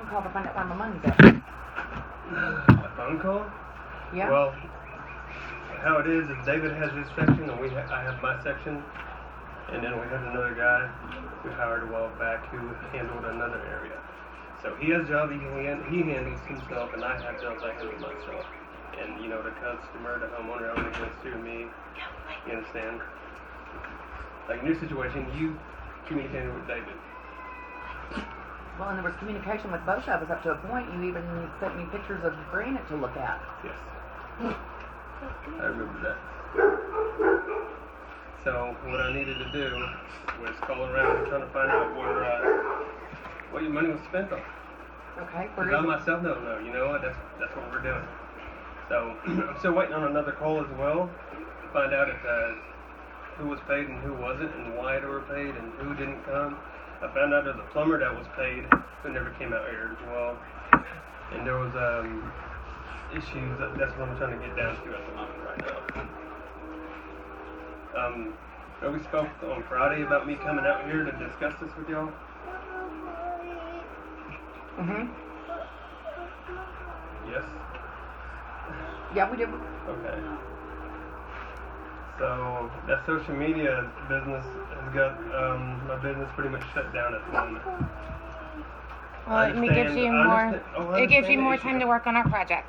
call to find out why my money's up. A phone call? Yeah. Well, how it is David has his section and I have my section, and then we had another guy we hired a while back who handled another area. So he has a job he handles himself, and I have jobs I handle myself. And the customer, the homeowner only goes through me. You understand? Like in your situation, you communicated with David. Well, and there was communication with both of us up to a point. You even sent me pictures of granite to look at. Yes. I remember that. So what I needed to do was call around and try to find out what your money was spent on. Okay. Because I myself don't know. You know what? That's what we're doing. So I'm still waiting on another call as well to find out if who was paid and who wasn't, and why they were paid and who didn't come. I found out there's a plumber that was paid who never came out here as well, and there was issues. That's what I'm trying to get down to at the moment right now. We spoke on Friday about me coming out here to discuss this with y'all. Yes. Yeah, we did. Okay. So that social media business has got my business pretty much shut down at the moment. Well, it gives you more. It gives you more time to work on our project.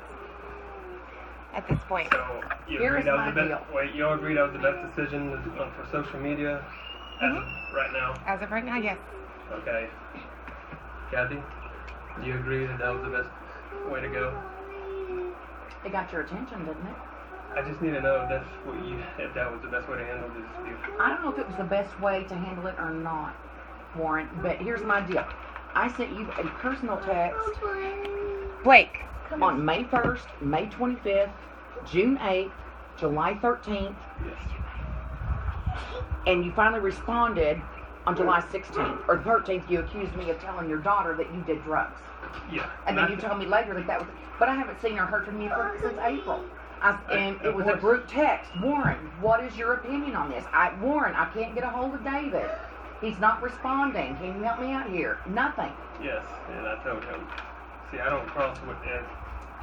At this point. So you agreed that was the best. Wait, you all agreed that was the best decision for social media as of right now. As of right now, yes. Okay. Kathy, do you agree that was the best way to go? It got your attention, didn't it? I just need to know if that was the best way to handle this dispute. I don't know if it was the best way to handle it or not, Warren, but here's my deal. I sent you a personal text. Blake. On May 1st, May 25th, June 8th, July 13th. Yes. And you finally responded on July 16th. Or 13th, you accused me of telling your daughter that you did drugs. Yeah. And then you told me later that was... But I haven't seen or heard from you since April. And it was a group text. Warren, what is your opinion on this? Warren, I can't get a hold of David. He's not responding. Can you help me out here? Nothing. Yes, and I told him. See, I don't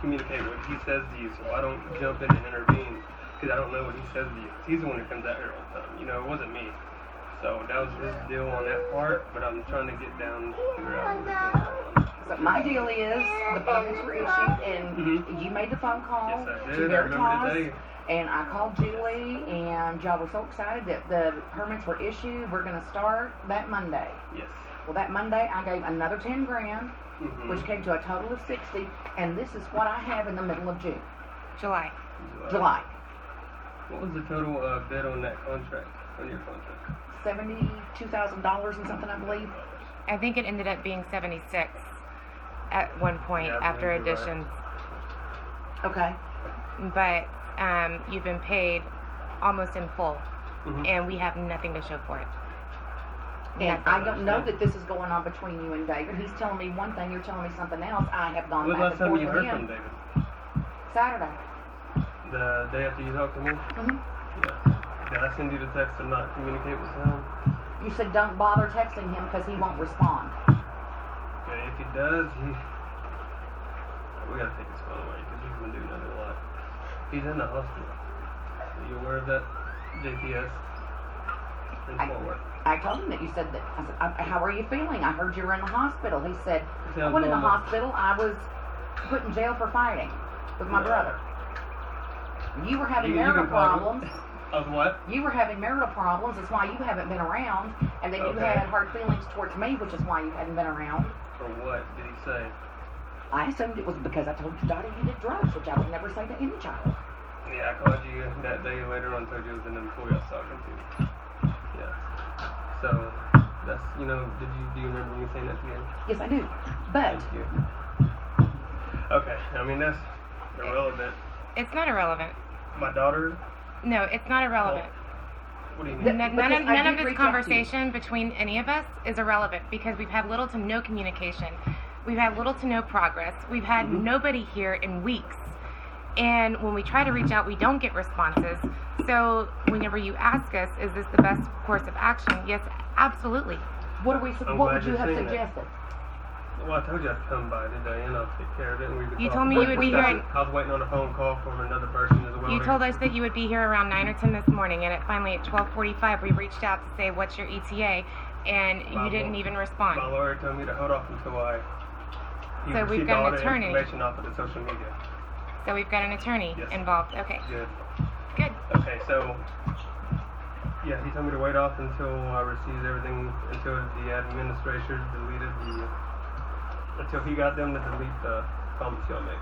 communicate what he says to you, so I don't jump in and intervene because I don't know what he says to you. He's the one that comes out here all the time. It wasn't me. So that was his deal on that part, but I'm trying to get down to figure out what's going on. So my deal is the permits were issued, and you made the phone call Yes, I to did. I remember the Veritas, day. and I called Julie, and y'all were so excited that the permits were issued. We're going to start that Monday. Yes. Well, that Monday I gave another $10,000, which came to a total of $60, and this is what I have in the middle of June. July. What was the total bid on that contract, on your contract? $72,000 and something, I believe. I think it ended up being 76 at one point after additions. Right. Okay. But you've been paid almost in full, and we have nothing to show for it. And I don't know that this is going on between you and David. He's telling me one thing, you're telling me something else. I have gone back and forth with him. When was the last time you heard from David? Saturday. The day after you talked to me? Yeah. Did I send you the text to not communicate with him? You said don't bother texting him because he won't respond. Okay, if he does, we gotta take his phone away because he's been doing that a lot. He's in the hospital. Are you aware of that? JPS in Fort Worth. I told him that. You said that. I said, how are you feeling? I heard you were in the hospital. He said, I went in the hospital. I was put in jail for fighting with my brother. You were having marital problems. Of what? You were having marital problems. That's why you haven't been around. And then you had hard feelings towards me, which is why you hadn't been around. For what did he say? I assumed it was because I told your daughter you did drugs, which I would never say to any child. Yeah, I called you that day later on and told you it was an employee I was talking to. Yeah. So, that's, do you remember me saying that to you? Yes, I do. But. Thank you. Okay, I mean, that's irrelevant. It's not irrelevant. My daughter? No, it's not irrelevant. What do you mean? None of this conversation between any of us is irrelevant because we've had little to no communication. We've had little to no progress. We've had nobody here in weeks. And when we try to reach out, we don't get responses. So whenever you ask us, is this the best course of action? Yes, absolutely. What would you have suggested? Well, I told you I'd come by today and I'll take care of it. And we could You talk told me about you would it. be here I was waiting on a phone call from another person as well. You told us that you would be here around 9 or 10 this morning, and finally at 12:45 we reached out to say, what's your ETA? And you didn't even respond. My lawyer told me to hold off until he So we've received got an all the attorney. information off of the social media. So we've got an attorney Yes. involved. Okay, Good. good. Okay, so yeah, he told me to wait off until I received everything, until the administrators deleted until he got them to delete the comments y'all made.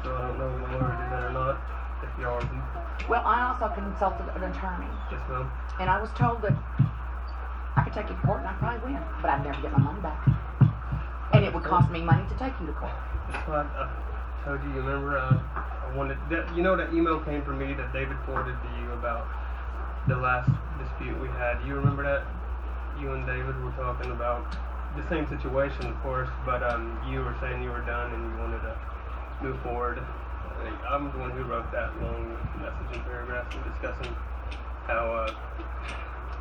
So I don't know if my lawyer did that or not. If y'all, Well, I also consulted an attorney, yes ma'am. and I was told that I could take you to court and I'd probably win, but I'd never get my money back. And it would cost me money to take you to court. That's why I told you. Remember, I wanted that. You know that email came from me that David forwarded to you about the last dispute we had. You remember that? You and David were talking about the same situation, of course, but you were saying you were done and you wanted to move forward. I'm the one who wrote that long message and paragraph and discussing how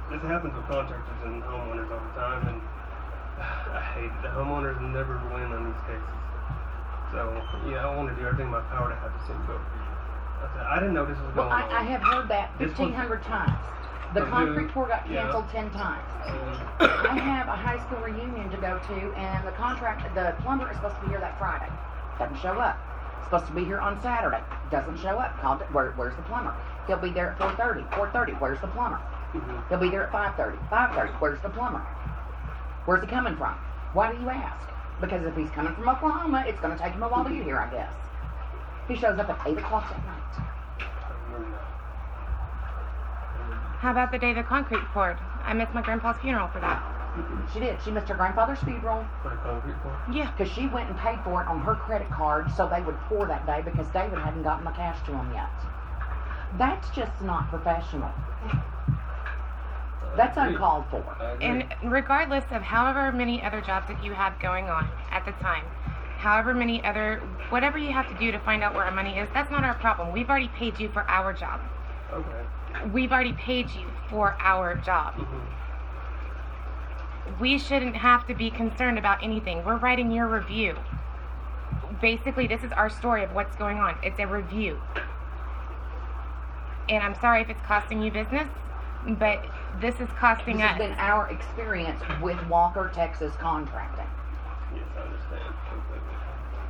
this happens with contractors and homeowners all the time, and I hate it. The homeowners never win on these cases. So, yeah, I want to do everything in my power to have this thing go for you. I didn't know this was Well, going on. I have heard that This was- 1,500 times. The Of concrete who? pour got Yeah. canceled 10 times. Mhm. I have a high school reunion to go to, and the plumber is supposed to be here that Friday. Doesn't show up. Supposed to be here on Saturday. Doesn't show up. Called it. Where's the plumber? He'll be there at 4:30. 4:30. Where's the plumber? Mhm. He'll be there at 5:30. 5:30. Where's the plumber? Where's he coming from? Why do you ask? Because if he's coming from Oklahoma, it's going to take him a while to get here, I guess. He shows up at 8 o'clock at night. I remember that. How about the day the concrete poured? I missed my grandpa's funeral for that. She did. She missed her grandfather's funeral For the concrete pour? Yeah. because she went and paid for it on her credit card so they would pour that day because David hadn't gotten the cash to him yet. That's just not professional. That's uncalled for. I agree. And regardless of however many other jobs that you had going on at the time, however many other, whatever you have to do to find out where our money is, that's not our problem. We've already paid you for our job. Okay. We've already paid you for our job. Mhm. We shouldn't have to be concerned about anything. We're writing your review. Basically, this is our story of what's going on. It's a review. And I'm sorry if it's costing you business, but this is costing This has us. been our experience with Walker, Texas Contracting. Yes, I understand completely.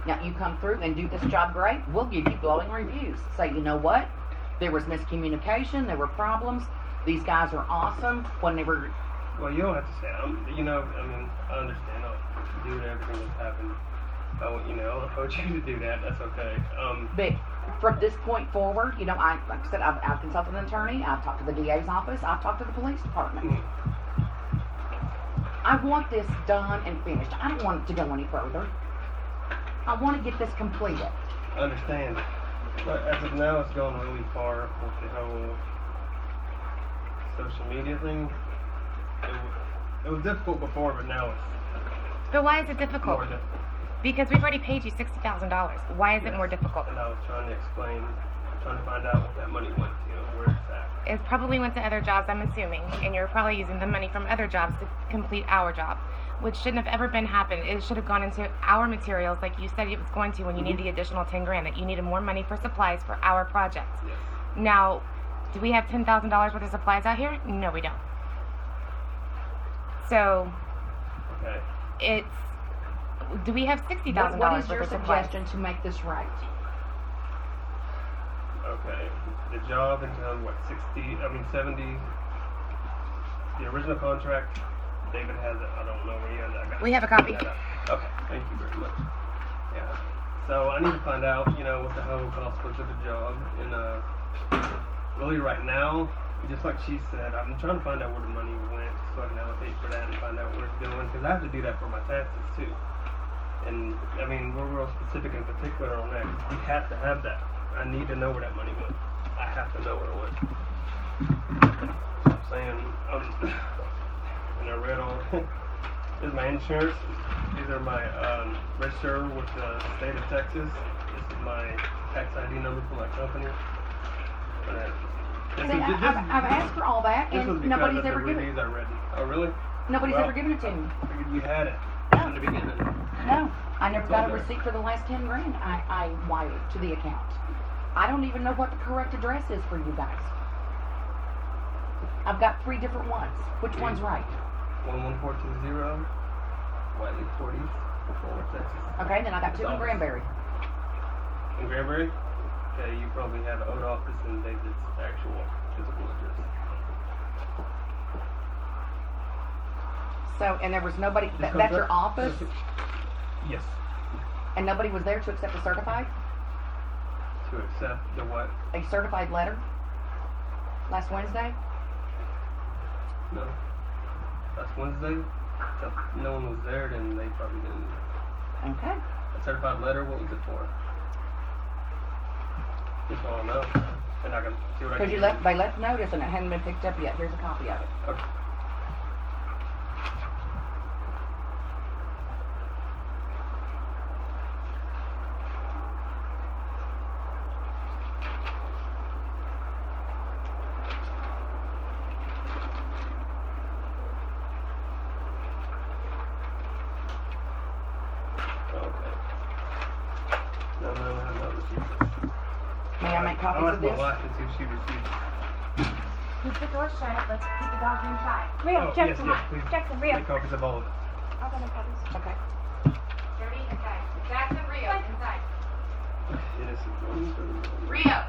Now, you come through and do this job great, we'll give you glowing reviews. Say, you know what? There was miscommunication, there were problems. These guys are awesome. Whenever Well, you don't have to say it. I understand. I'll do everything that's happened. I'll coach you to do that. That's okay. But from this point forward, like I said, I've consulted an attorney, I've talked to the DA's office, I've talked to the police department. I want this done and finished. I don't want it to go any further. I want to get this completed. I understand. But as of now, it's going really far with the whole social media thing. It was difficult before, but now it's But why is it difficult? more difficult. Because we've already paid you $60,000. Why is it more difficult? And I was trying to find out what that money went to, where it's at. It probably went to other jobs, I'm assuming, and you're probably using the money from other jobs to complete our job, which shouldn't have ever been happened. It should have gone into our materials like you said it was going to when you needed the additional 10 grand, that you needed more money for supplies for our project. Yes. Now, do we have $10,000 worth of supplies out here? No, we don't. So, Okay. do we have $60,000 What is worth your of supplies? suggestion to make this right? Okay. The job until 70. The original contract, David has it. I don't know where he has it. I got We have a copy. Okay. Thank you very much. Yeah. So I need to find out, what the whole cost was of the job. And really right now, just like she said, I'm trying to find out where the money went so I can allocate for that and find out where it's going. Because I have to do that for my taxes too. And we're real specific and particular on that. You have to have that. I need to know where that money went. I have to know where it went. I'm saying, and I read all. This is my insurance. These are my register with the state of Texas. This is my tax ID number for my company. See, I've asked for all that, This was and because nobody's of the ever given reviews it. I read. Oh, really? Nobody's Well, ever given it to me. I figured you had it. in the beginning. No, I never got a Okay. receipt for the last 10 grand I wired to the account. I don't even know what the correct address is for you guys. I've got 3 different ones. Which one's right? 11420 Whiteley 40s, Fort Texas. Okay, then I got 2 in Granbury. In Granbury? Okay, you probably have an old office and David's actual physical address. So, and there was nobody, This that's your contract? office, Yes. and nobody was there to accept a certified The what? a certified letter last Wednesday? No. Last Wednesday? If no one was there, then they probably didn't. Okay. A certified letter, what was it for? Just so I know. And I can see what I can Because do. they left notice and it hadn't been picked up yet. Here's a copy of it. Okay. Okay. No, I have not received it. May I make copies I'll of ask my this? wife and see if she received it. Keep the door shut. Let's keep the dogs inside. Rio, Oh, Jackson, yes, please. Jackson, Rio. Make copies of all of it. I'll go make copies. Okay. Dirty inside. Jackson, Rio, inside. Innocent ones. Rio.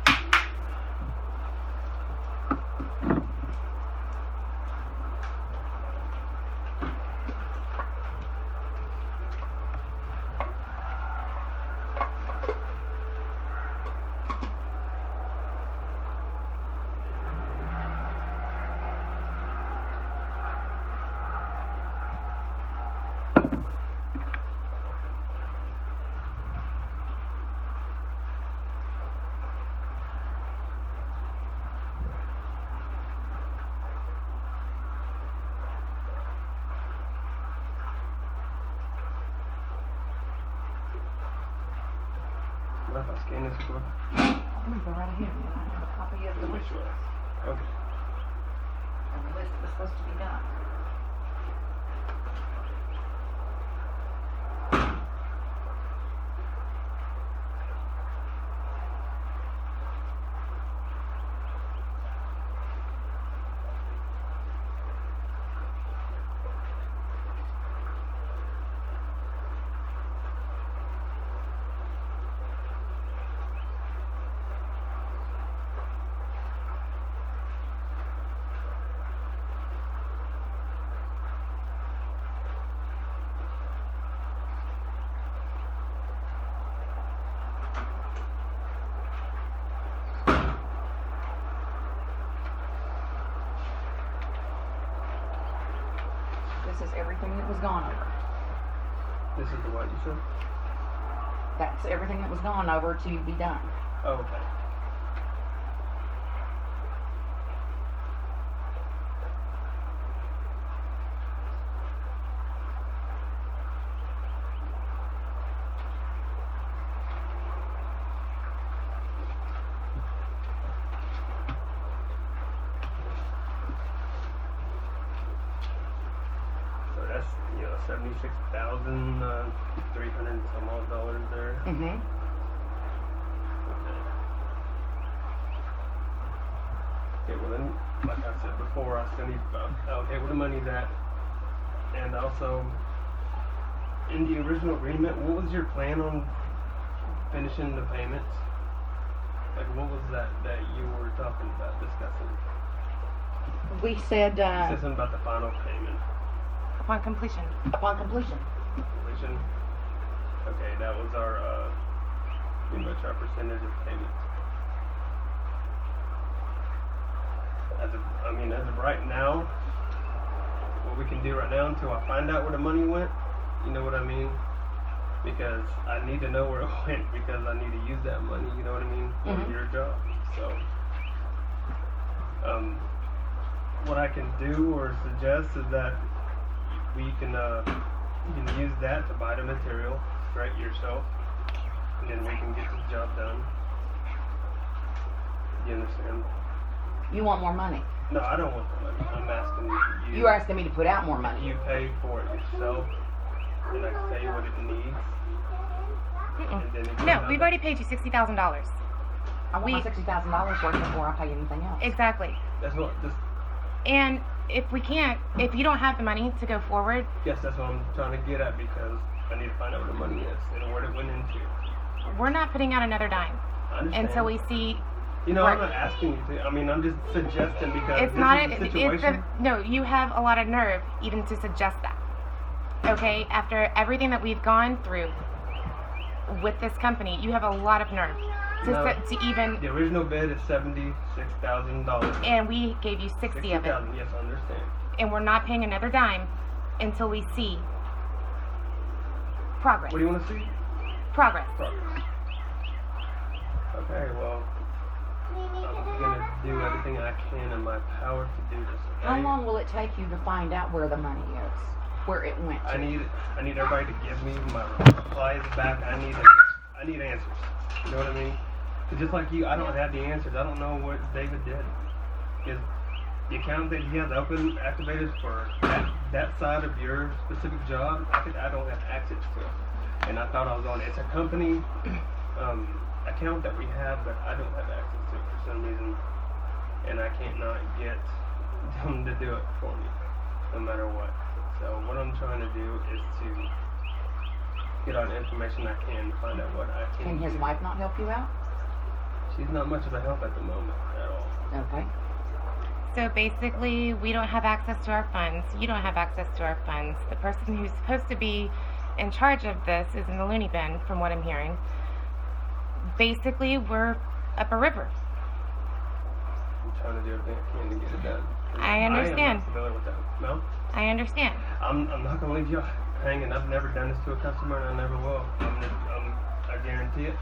What if I scan this for? I'm going to go right ahead. I have a copy of the wish list. Okay. And the list that was supposed to be done. This is everything that was gone over. This is the what you said? That's everything that was gone over to be done. Oh, okay. So that's, 76,300 some odd dollars there. Mm-hmm. Okay, well then, like I said before, I still need to allocate where the money's at. And also, in the original agreement, what was your plan on finishing the payments? Like, what was that you were talking about, discussing? We said, You said something about the final payment. Upon completion. upon completion. Completion. Okay, that was our, pretty much our percentage of payments. As of right now, what we can do right now until I find out where the money went, you know what I mean? Because I need to know where it went because I need to use that money, you know what I mean, for Mhm. your job. So, what I can do or suggest is that we can, you can use that to buy the material straight yourself, and then we can get the job done. You understand? You want more money. No, I don't want the money. I'm asking you. You are asking me to put out more money. You pay for it yourself, and I tell you what it needs. And then it No, we've already paid you $60,000. I want my $60,000 worth before I pay anything else. Exactly. That's what this. And if you don't have the money to go forward, Yes, that's what I'm trying to get at because I need to find out where the money is and what it went into. we're not putting out another dime I understand. until we see. You know, I'm Right. not asking you to. I mean, I'm just suggesting because It's this not. is the situation. No, you have a lot of nerve even to suggest that. Okay, after everything that we've gone through with this company, you have a lot of nerve No. to even. The original bid is $76,000. And we gave you 60 of it, 60,000. Yes, I understand. and we're not paying another dime until we see progress. What do you want to see? Progress. Progress. Okay, well, I'm gonna do everything I can in my power to do this. Okay? How long will it take you to find out where the money is? Where it went to? I need everybody to give me my replies back. I need answers. You know what I mean? 'Cause just like you, I don't have the answers. I don't know what David did. Is the account that he has open activated for that side of your specific job? I don't have access to it, and I thought I was on it. It's a company account that we have, but I don't have access to it for some reason, and I can't not get them to do it for me, no matter what. So what I'm trying to do is to get all the information I can to find out what I can Can his do. wife not help you out? She's not much of a help at the moment at all. Okay. So basically, we don't have access to our funds. You don't have access to our funds. The person who's supposed to be in charge of this is in the loony bin, from what I'm hearing. Basically, we're up a river. I'm trying to do everything I can to get it done. I understand. I am not familiar with that. No? I understand. I'm not gonna leave you hanging. I've never done this to a customer, and I never will. I guarantee it,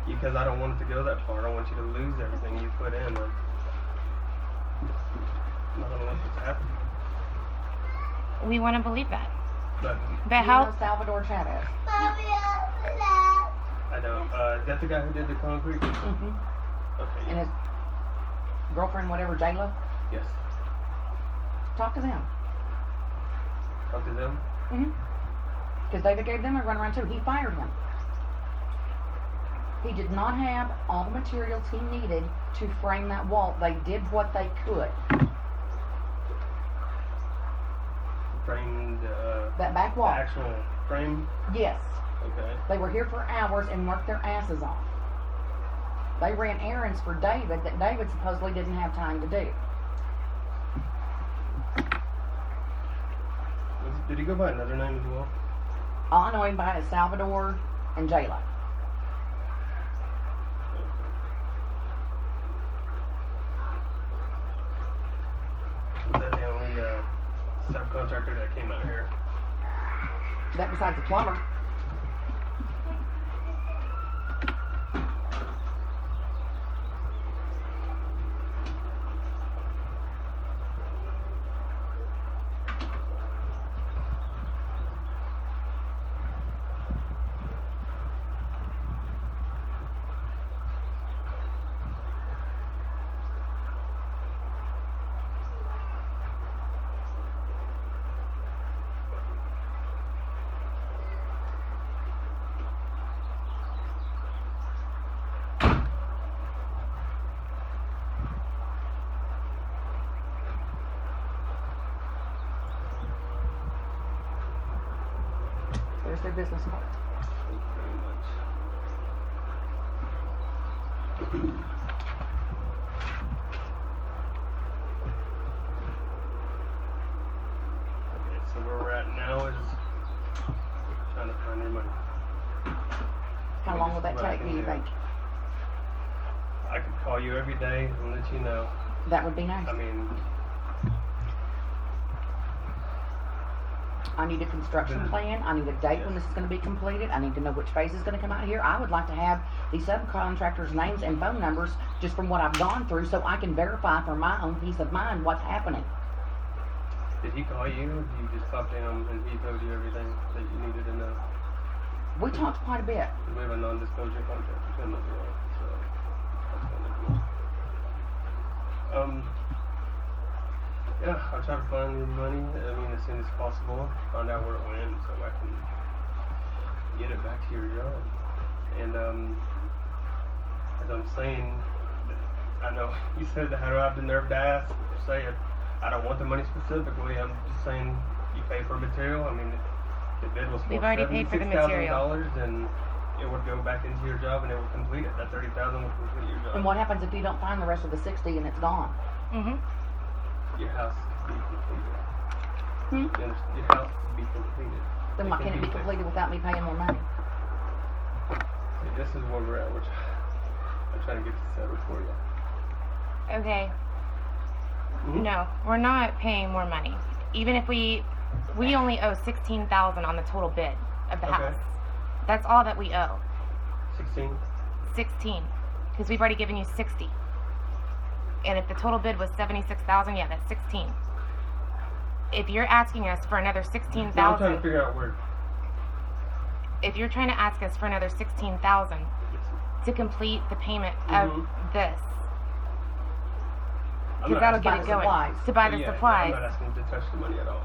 because I don't want it to go that far. I don't want you to lose everything you put in. I'm not gonna let this happen. We want to believe that. But But Do you how? know Salvador Chavez? I don't. Is that the guy who did the concrete? Mm-hmm. Okay. And his girlfriend, whatever, Jayla? Yes. Talk to them. Talk to them. Mm-hmm. Because David gave them a runaround too. He fired him. He did not have all the materials he needed to frame that wall. They did what they could. Framed. That back The wall. actual frame. Yes. Okay. They were here for hours and worked their asses off. They ran errands for David that David supposedly didn't have time to do. Did he go by another name as well? All I know him by is Salvador and Jayla. Was that the only subcontractor that came out here? That besides the plumber. There's their business card. Thank you very much. Okay, so where we're at now is trying to find your money. How long will that What I take, can do you do. think? I could call you every day and let you know. That would be nice. I mean, I need a construction plan. I need a date when this is going to be completed. I need to know which phase is going to come out here. I would like to have the subcontractors' names and phone numbers just from what I've gone through so I can verify for my own peace of mind what's happening. did he call you? Or did you just talk to him and he told you everything that you needed to know? We talked quite a bit. We have a non-disclosure contract with him as well, so that's one of them. Yeah, I'll try to find the money, as soon as possible, find out where it went so I can get it back to your job. And, as I'm saying, I know you said how do I have the nerve to ask, say it. I don't want the money specifically, I'm just saying you pay for material. The bid was We've already paid for the material. $76,000, and it would go back into your job and it would complete it. That $30,000 would complete your job. And what happens if you don't find the rest of the 60 and it's gone? Mm-hmm. Your house could be completed. Hmm? Your house could be completed. Then why can't it be completed without me paying more money? See, this is where we're at. I'm trying to get this settled for you. Okay. Mhm. No, we're not paying more money. Even if we only owe $16,000 on the total bid of the Okay. house. That's all that we owe. 16? 16, because we've already given you 60. And if the total bid was 76,000, yeah, that's 16. If you're asking us for another Now I'm trying to 16,000, figure out where. if you're trying to ask us for another 16,000 to complete the payment of Mhm. this, I'm because not that'll asking- get Buy it the going supplies. to buy the Yeah, supplies. I'm not asking to touch the money at all.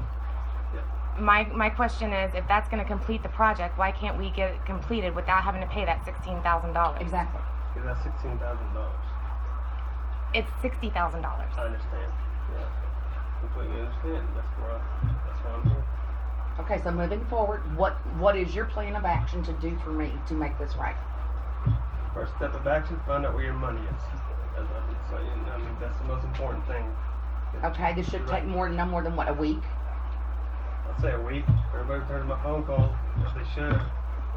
My question is, if that's going to complete the project, why can't we get it completed without having to pay that $16,000? Exactly. Because that's $16,000. It's $60,000. I understand. Yeah. Completely understand. That's why I'm here. Okay, so moving forward, what is your plan of action to do for me to make this right? First step of action, find out where your money is. As I've been saying, that's the most important thing. Okay, this should take no more than what, a week? I'd say a week. Everybody returns my phone call. Yes, they should.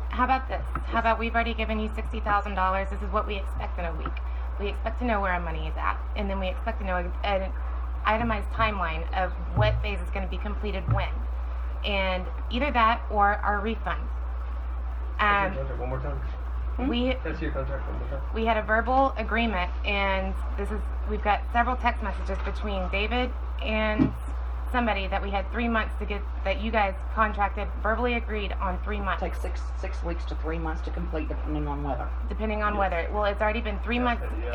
How about this? How about we've already given you $60,000. This is what we expect in a week. We expect to know where our money is at, and then we expect to know an itemized timeline of what phase is going to be completed when, and either that or our refund. That's your contract one more time. We That's your contract one more time. we had a verbal agreement, and we've got several text messages between David and somebody that we had 3 months to get, that you guys contracted, verbally agreed on 3 months. Takes 6 weeks to 3 months to complete, depending on weather. Depending on Yes. whether, well, it's already been 3 months. Yeah,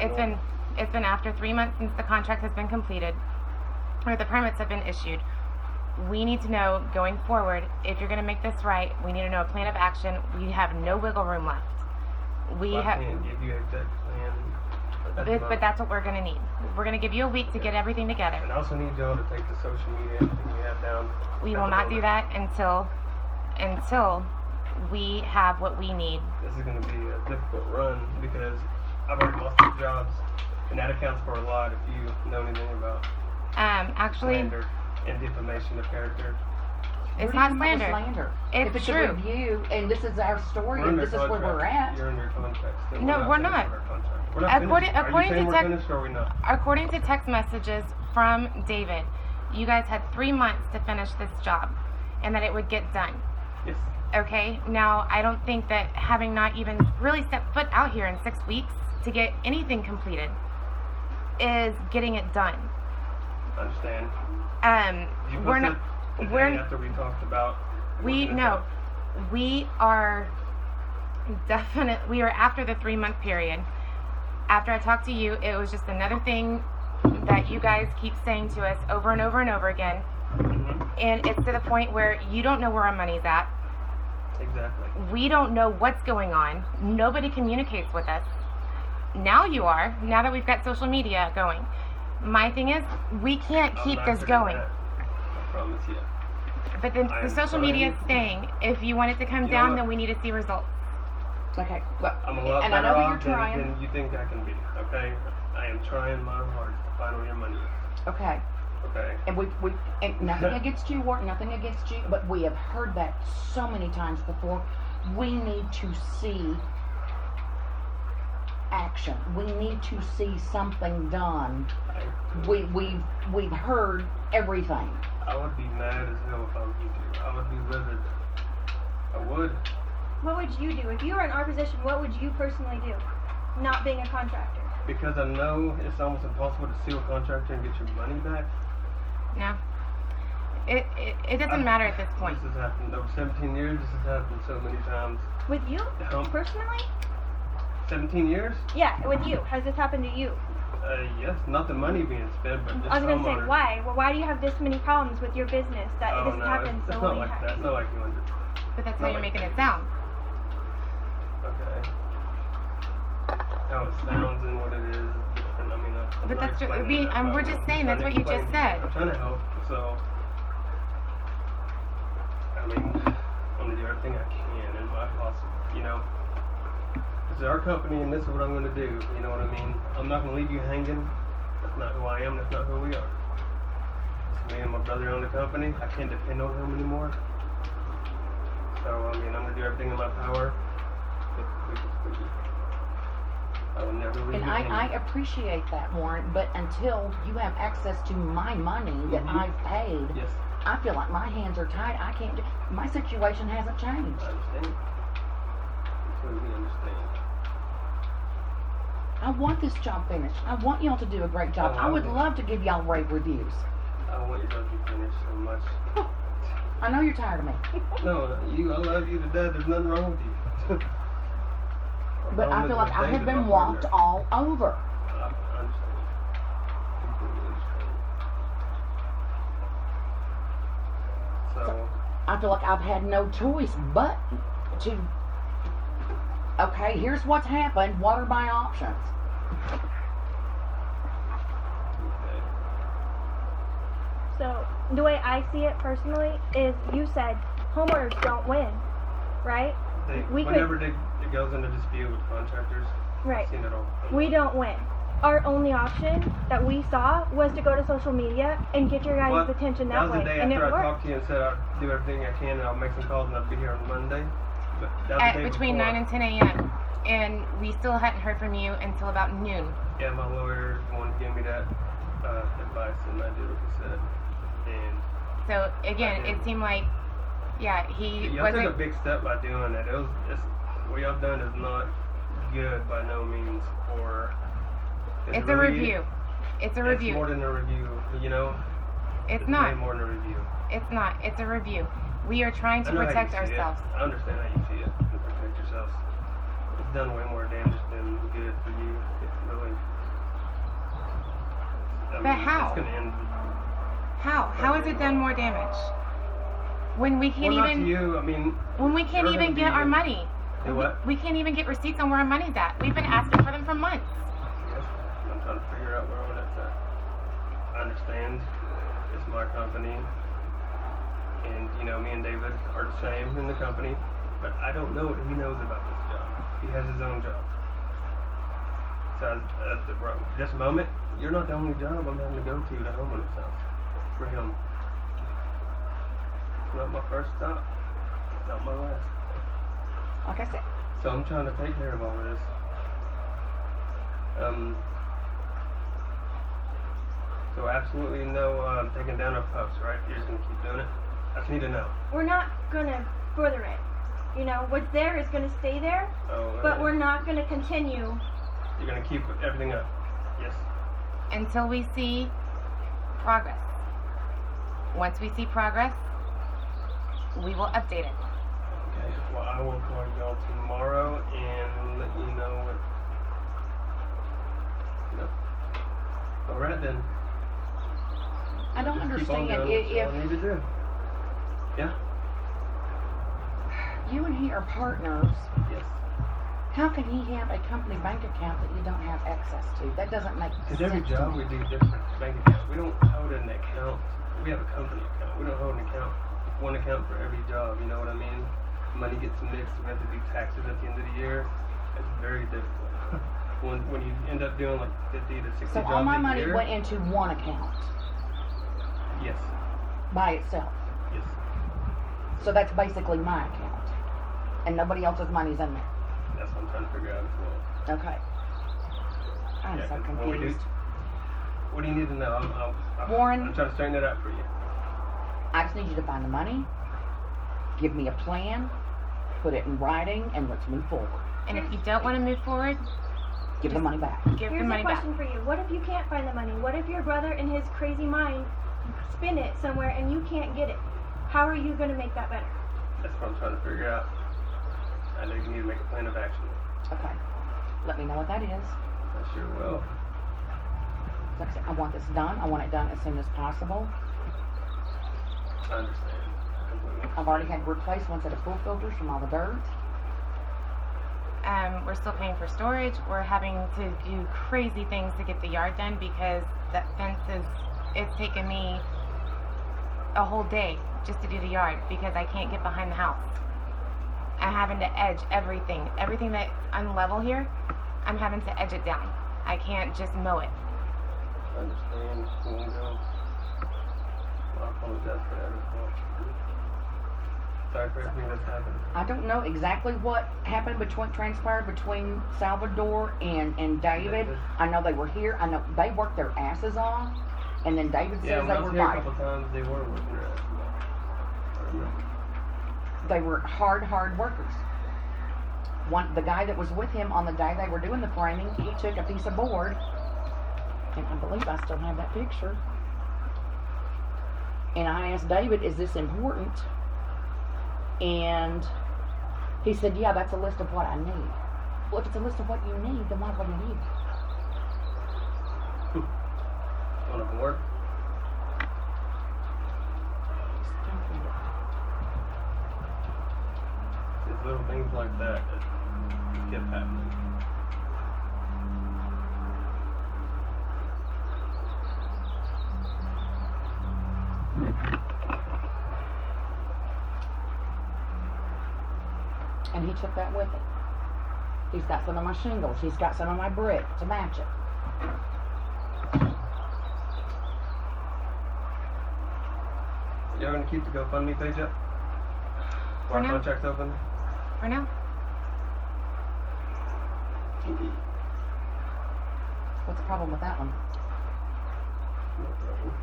It's been after 3 months since the contract has been completed, or the permits have been issued. We need to know going forward, if you're going to make this right, we need to know a plan of action. We have no wiggle room left. I can't give you an exact plan. But that's what we're going to need. We're going to give you a week to get everything together. And I also need y'all to take the social media, everything you have down. We at will the not do moment. that until we have what we need. This is going to be a difficult run because I've already lost 2 jobs, and that accounts for a lot if you know anything about Actually, slander and defamation of character. it's We're not talking about slander. If It's it's true. a review, and this is our story, We're and under this is where we're contract. at. You're under contract. Still. No, we're finished not. with our contract. We're not According- finished. according Are you saying to we're tech- finished or are we not? According to text messages from David, you guys had 3 months to finish this job and that it would get done. Yes. Okay, now I don't think that having not even really stepped foot out here in 6 weeks to get anything completed is getting it done. I understand. Did you We're post not, it today we're, after we talked about we, working this no, out? we are we are after the 3 month period. After I talked to you, it was just another thing that you guys keep saying to us over and over and over again. Mhm. And it's to the point where you don't know where our money's at. Exactly. We don't know what's going on. Nobody communicates with us. Now you are, now that we've got social media going. My thing is, we can't keep I'm this not doing going. that. I promise you. But then I the am social media is trying. saying, if you want it to come You know down, what? then we need to see results. Okay, well, I'm a lot and I better know that off you're trying. than you think I can be. Okay. I am trying my hardest to find where your money is. Okay, Okay. and we and nothing against you, Ward, nothing against you, but we have heard that so many times before. We need to see action. We need to see something done. We've heard everything. I would be mad as hell if I was you. I would be livid. I would. What would you do? If you were in our position, what would you personally do? Not being a contractor. Because I know it's almost impossible to sue a contractor and get your money back. No. It doesn't matter at this point. This has happened over 17 years. This has happened so many times. With you? Um, Personally? 17 years? Yeah, with you. Has this happened to you? Yes, not the money being spent, but just I was gonna say homeowners. why? Well, why do you have this many problems with your business that Oh, this no, happens it's so not many like that. times? Not like you under. But that's how Not you're like making that. it sound. Okay. How it sounds and what it is different. I mean, I'm But not that's explaining we. that, We're but just I'm saying trying that's to what you explain just to you. said. I'm trying to help, so I mean, I'm gonna do everything I can in my possible, you know. This is our company, and this is what I'm gonna do. You know what I mean? I'm not gonna leave you hanging. That's not who I am. That's not who we are. It's me and my brother own the company. I can't depend on him anymore. So I mean, I'm gonna do everything in my power. I will never leave And you I hanging. appreciate that, Warren, but until you have access to my money that Mhm. I've paid, Yes, I feel like my hands are tied. I can't do, my situation hasn't changed. I understand. Completely understand. I want this job finished. I want y'all to do a great job. Oh, I would okay. love to give y'all rave reviews. I want your job to be finished so much. I know you're tired of me, No, I love you to death. There's nothing wrong with you. but I feel like I have been walked all over. I understand. Completely understand. So, I feel like I've had no choice but to, okay, here's what's happened. What are my options? okay. So the way I see it personally is you said homeowners don't win, right? We could- Whenever it goes into dispute with contractors, Right. I've seen it all. We don't win. Our only option that we saw was to go to social media and get your guys' Well, attention that that was way, the day and it after I worked. talked to you and said I'd do everything I can and I'll make some calls and I'll be here on Monday. But that was At the day between before. 9 and 10 a.m. And we still hadn't heard from you until about noon. Yeah, my lawyer wanted to give me that advice, and I did what he said. And So again, I did. it seemed like, yeah, he y'all took a wasn't. big step by doing that. What y'all done is not good by no means. Or It's a review. It's a It's review. more than a review, you know. It's way not. more than a review. It's not. It's a review. We are trying to I know how you protect see it. ourselves. I understand how you see it. To protect yourselves. It's done way more damage than good for you. It's really. But how? It's gonna end. How? How has it done more damage? When we can't Well, not to even. you. I mean, When we can't you're even gonna get be- our money. Do what? We can't even get receipts on where our money's at. We've been asking for them for months. Yes, I'm trying to figure out where all that's at. I understand it's my company, and you know, me and David are the same in the company, but I don't know what he knows about this job. He has his own job. So at this moment, you're not the only job I'm having to go to the homeowner's house for him. It's not my first stop. It's not my last. Like I said, So I'm trying to take care of all of this. So absolutely no taking down of pups, right? You're just gonna keep doing it? I just need to know. We're not gonna further it. You know, what's there is gonna stay there, Oh, but we're not gonna continue. You're gonna keep everything up. Yes. Until we see progress. Once we see progress, we will update it. Okay. Well, I will call y'all tomorrow and let you know what. Yep. All right then. I don't Just keep on understand doing what y'all if need to do. Yeah. you and he are partners. Yes. How can he have a company bank account that you don't have access to? That doesn't make sense. Because every to job me. we do different bank accounts. We don't hold an account. We have a company account. We don't hold an account. One account for every job. You know what I mean? Money gets mixed. We have to do taxes at the end of the year. It's very difficult. when you end up doing like 50 to 60 So jobs all my a money year. went into one account Yes. by itself. Yes. So that's basically my account. And nobody else's money's in there. That's what I'm trying to figure out as well. Okay. I'm Yeah, so 'cause when we do- confused. What do you need to know? Warren. I'm trying to straighten it out for you. I just need you to find the money, give me a plan, put it in writing, and let's move forward. And if you don't want to move forward, Give the money back. give Here's the a money back. question for you. What if you can't find the money? What if your brother in his crazy mind spin it somewhere and you can't get it? How are you gonna make that better? That's what I'm trying to figure out. I know you need to make a plan of action. Okay. Let me know what that is. I sure will. Like I said, I want this done. I want it done as soon as possible. I understand. Completely. I've already had to replace one set of pool filters from all the dirt. We're still paying for storage. We're having to do crazy things to get the yard done because that fence it's taken me a whole day just to do the yard because I can't get behind the house. I'm having to edge everything. Everything that's unlevel here, I'm having to edge it down. I can't just mow it. I understand. You know, I apologize for that as well. Sorry for everything that's happened. I don't know exactly what transpired between Salvador and David. I know they were here. I know they worked their asses off, and then David Yeah, says when I they was were here a right. couple times, they were working their asses off. I remember. They were hard workers. The guy that was with him on the day they were doing the framing, he took a piece of board, and I believe I still have that picture. And I asked David, "Is this important?" And he said, "Yeah, that's a list of what I need." Well, if it's a list of what you need, then why would you need it? On a board? It's little things like that kept happening. And he took that with him. He's got some of my shingles. He's got some of my brick to match it. Y'all gonna keep the GoFundMe page up? For While now. contract's open? For now. What's the problem with that one? No problem.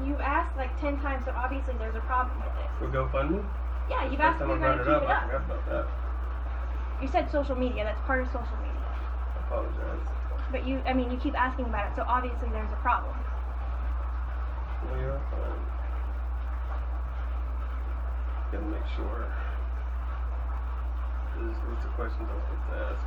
You've asked like 10 times, so obviously there's a problem with it. For GoFundMe? Yeah, you've First asked if time I you're brought going it to up, keep I it up. forgot about that. You said social media. That's part of social media. I apologize. But you keep asking about it, so obviously there's a problem. No, you're fine. Gotta make sure. This is the questions I'm supposed to ask.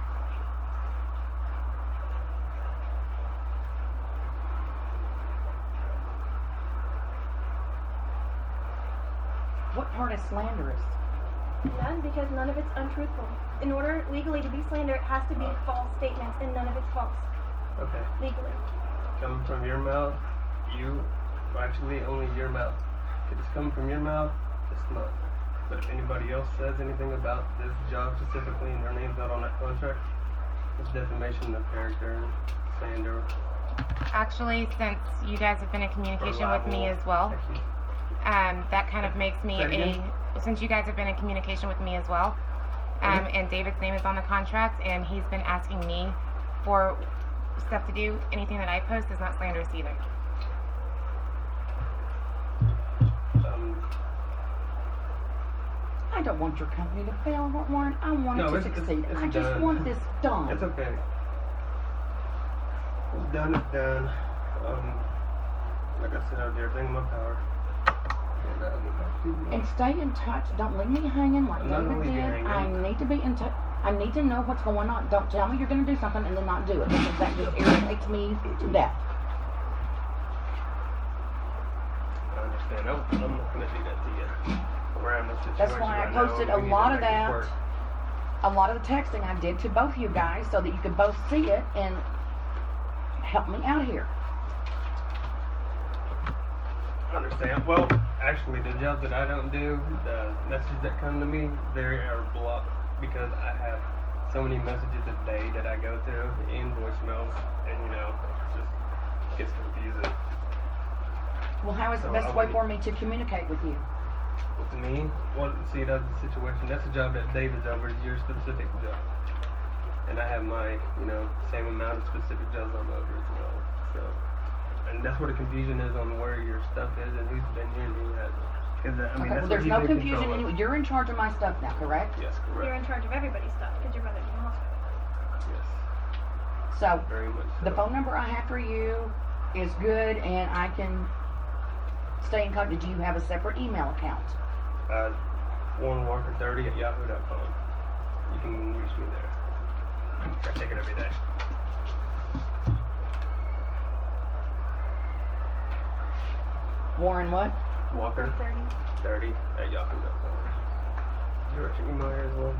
What part is slanderous? None, because none of it's untruthful. In order legally to be slander, it has to be false statements, and none of it's false Okay. legally. Coming from your mouth, actually only your mouth. If it's coming from your mouth, it's not. But if anybody else says anything about this job specifically and their name's not on that contract, it's defamation of character, slander, Actually, since you guys have been in communication with me as well, that kind of makes me Say it again? since you guys have been in communication with me as well, and David's name is on the contract, and he's been asking me for stuff to do, anything that I post is not slanderous either. I don't want your company to fail, Warren. I want No, it to it's succeed. I just done. want this done. It's okay. It's done, it's done. Like I said, I'll do everything in my power. And stay in touch. Don't leave me hanging like I'm not gonna David leave you did. hanging. I need to be in touch. I need to know what's going on. Don't tell me you're going to do something and then not do it, because that just irritates me to death. I understand. I'm not going to do that to you. We're in a situation That's why I right now, posted and a we need lot to of make it that. work. A lot of the texting I did to both of you guys so that you could both see it and help me out here. I understand. Well, actually, the jobs that I don't do, the messages that come to me, they are blocked because I have so many messages a day that I go through in voicemails, and it just gets confusing. Well, how is the So best I way would- for me to communicate with you? To me, see, that's the situation. That's the job that David's over, is your specific job. And I have my, same amount of specific jobs I'm over as well. So, and that's where the confusion is on where your stuff is and who's been here and who hasn't. Because, Okay, well, that's there's what no he's in confusion control of. anyway. You're in charge of my stuff now, correct? Yes, You're correct. in charge of everybody's stuff because your brother's in the hospital. Yes, So, very much so. the phone number I have for you is good, and I can stay in contact. Do you have a separate email account? WarrenWalker30@yahoo.com. You can reach me there. I take it every day. Warren what? Walker. 30 at yahoo.com. You're at Chicken Meyer as well.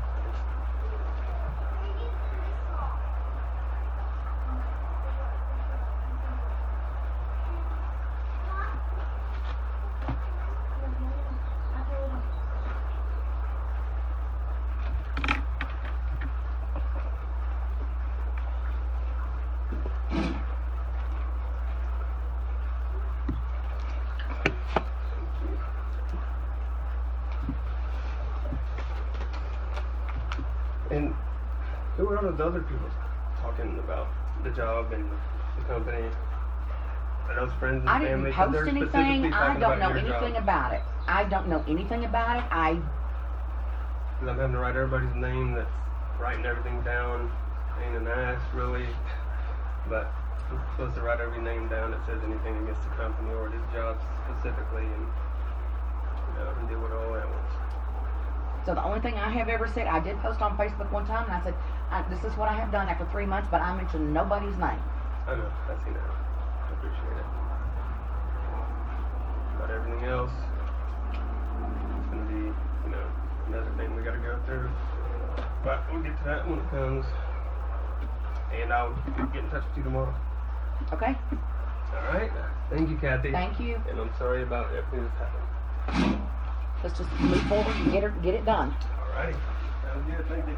And who are all those other people talking about the job and the company? Are those friends and I family? didn't 'Cause post they're anything. specifically I talking don't about know your anything job. about it. I don't know anything about it. 'Cause I'm having to write everybody's name that's writing everything down. Pain in the ass, really. But I'm supposed to write every name down that says anything against the company or this job specifically, and and deal with all that once. So the only thing I have ever said, I did post on Facebook one time, and I said, this is what I have done after 3 months, but I mentioned nobody's name. I know, I see that. I appreciate it. But everything else, it's gonna be, another thing we gotta go through. But we'll get to that when it comes. And I'll get in touch with you tomorrow. Okay? Alright? Thank you, Kathy. Thank you. And I'm sorry about everything that's happened. Let's just move forward and get it done. Alrighty. Sounds good, thank you.